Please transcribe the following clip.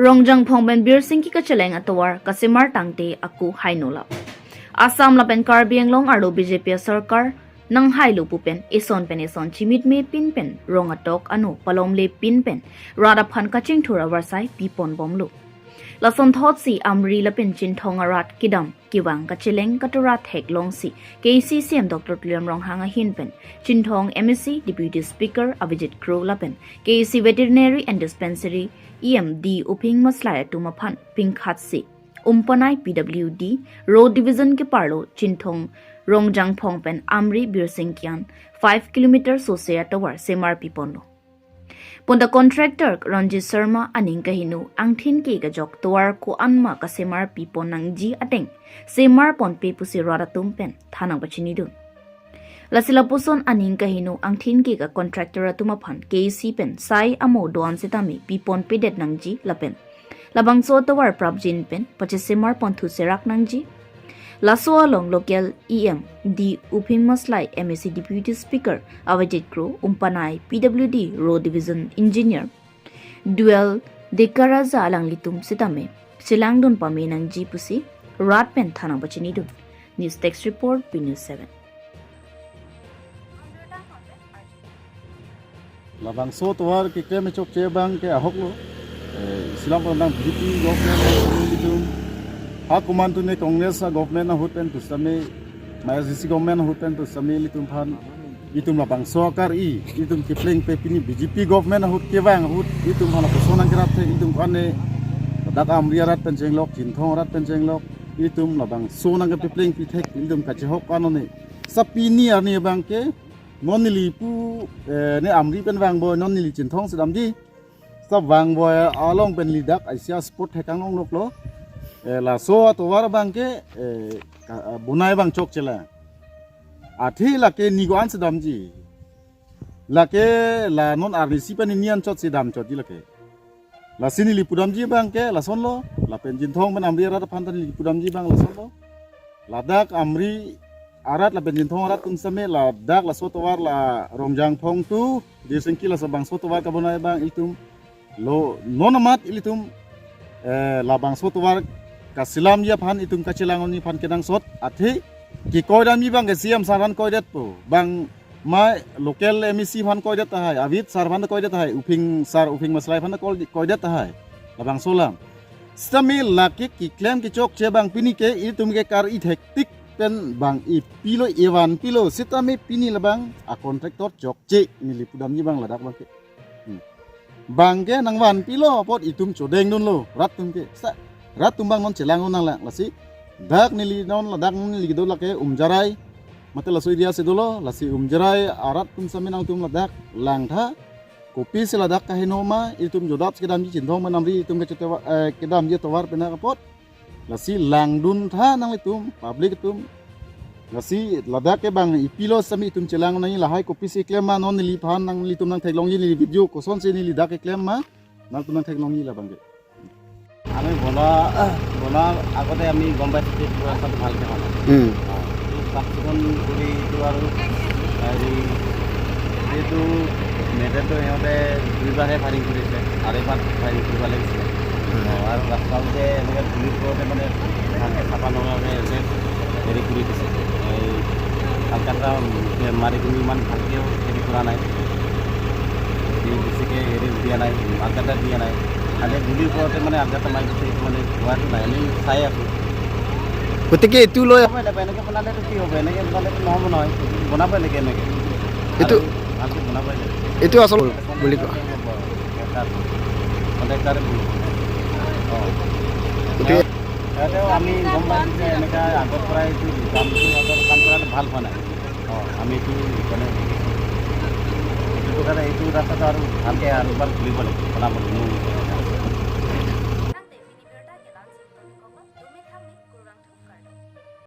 Rongjangphong ben birsingki kacheleng atover kasimar tangte aku henolap. Assam lapen karbianglong aro BJP sarkar nang hailu pupen ison chimit me pinpen rongatok anu palomle pinpen radaphan kaching thura warsai pipon bomlu. Lason thot si amri lapin chin thongarat kidam kiwang kacheleng katurat heklong si KCCM Dr. Tuliam Ronghanga hinpen chin thong MSc Deputy Speaker Avijit Crow lapen KC Veterinary and Dispensary EMD uping maslaya tumaphan pingkhat si umpanai PWD Road Division ke parlo chin thong Rongjangphong pen amri birsingkian 5 km sosaya tower semar piponlo. Punda contractor Ranjit Sharma aning kahinu angthin ke gajok tuar ko anma kasemar pipon nangji ateng semar pon pe pusi raratum pen thanang bachini dun lasila puson aning kahinu angthin ke ga contractor atumaphan KC pen sai amo don sitami pipon pedet nangji lapen labang so tuar prabjin pen pache semar pon thu serak nangji Laso along local EM di uping maslai MSc Deputy Speaker Avijit Crow umpanai PWD Road Division Engineer Dual Dekaraza alang litum sitame silangdon pame nang jipusi rat pen thanang bachini dun News Text Report P News 7 Labang so tuar ke keme chok chebang ke ahok lo silang pandang BJP government litum Hakuman tu ne Congress government na hoten tu sami Malaysia government hoten tu sami litum phan itum labang sokar itum kipling pe pini BJP government na hot kewang hot itum hala personan kerat te itum khane dak amria rat penjeng lok jinthong rat penjeng lok itum labang sonang ke kipling pi thek itum kache hok anone sapini arni bang ke nonili pu ne amri pen wang boy nonili jinthong sedam ji sab wang boy along pen lidak Asia sport hekang ong lok lo la so atover bangke bunai bang chok chela athi lake nigoan sedamji lake la non arnisi pan nian chot sedam chot ji lake la sini lipudamji bangke la sonlo la penjin thong ban amri arat phantan lipudamji bang la sonlo ladak amri arat la penjin thong arat tum same la dak la so tovar la Rongjangphong tu birsingki la sabang so tovar ka bunai bang itum lo nonamat ilitum labang so tovar kaselam ya phan itum kacheleng ni phan kedang sot athi ki koidam mi bang siam saran koidet po bang mai local MEC phan koidet hai avit sar phan koidet hai uping sar uping maslai phan koidet hai labang solam stami laki ki claim ki chok che bang pini ke itum ke kar i hektik pen bang i pilo ewan pilo sitami pini labang a contractor chok che ni lipudam ni bang ladak bang ke bangke nangwan pilo pot itum chodeng dun lo rat tum ke sa rat tumbang non celang nang la lasi dak nili non la dak nili do la ke umjarai mate la soi dia se dolo lasi umjarai arat tum saminang tum la dak lang tha kopi se la dak ka hinoma itum jodap ke dam ji jinthong manamri itum ke chetewa ke dam je towar pena ka pot lasi lang dun tha nang itum public tum lasi ladak ke bang ipilo sami itum celang nang la hai kopi se klem ma non nili phan nang litum nang thailong ni video ko son se nili dak ke klem ma nang tum nang thailong ni la bang আমি বনাৰ আগতে আমি গম পাইছোঁ ৰাস্তাটো ভালকৈ হোৱা নাই চাফ চিকুণ কৰি এইটো আৰু হেৰি এইটো মেটেলটো সিহঁতে দুইবাৰহে ফায়াৰিং কৰিছে আৰু এবাৰ ফায়াৰিং কৰিব লাগিছিলে আৰু ৰাস্তাটো যে এনেকৈ ধূলিৰ ওপৰতে মানে ভালকৈ চাফা নকৰাকৈ হেৰি কৰি দিছে এই কালকাতা মাৰি কিনি ইমান ভালকৈও হেৰি কৰা নাই বেছিকৈ হেৰি দিয়া নাই কালকাতা দিয়া নাই খালি ধূলিৰ ওপৰতে মানে আঘাত মাৰি দিছে এইটো মানে হোৱাটো নাই আমি চাই আছোঁ গতিকে এইটো লৈ এনেকৈ বনালেতো কি হ'ব এনেকৈ বনালেতো নহ'ব নহয় বনাবই লাগে এনেকৈ এইটো ভালকৈ বনাবই লাগে এইটো আচল বুলি কোৱা কণ্ট্ৰেক্টাৰে ভুল গতিকে সিহঁতেও আমি গম পাইছোঁ যে এনেকৈ আগৰ পৰাই এইটো কামটো সিহঁতৰ কাম কৰাটো ভাল হোৱা নাই আমি এইটো মানে এইটো কাৰণে এইটো ৰাস্তাটো আৰু ভালকৈ আৰু এবাৰ খুলিব লাগিব বনাব লাগিব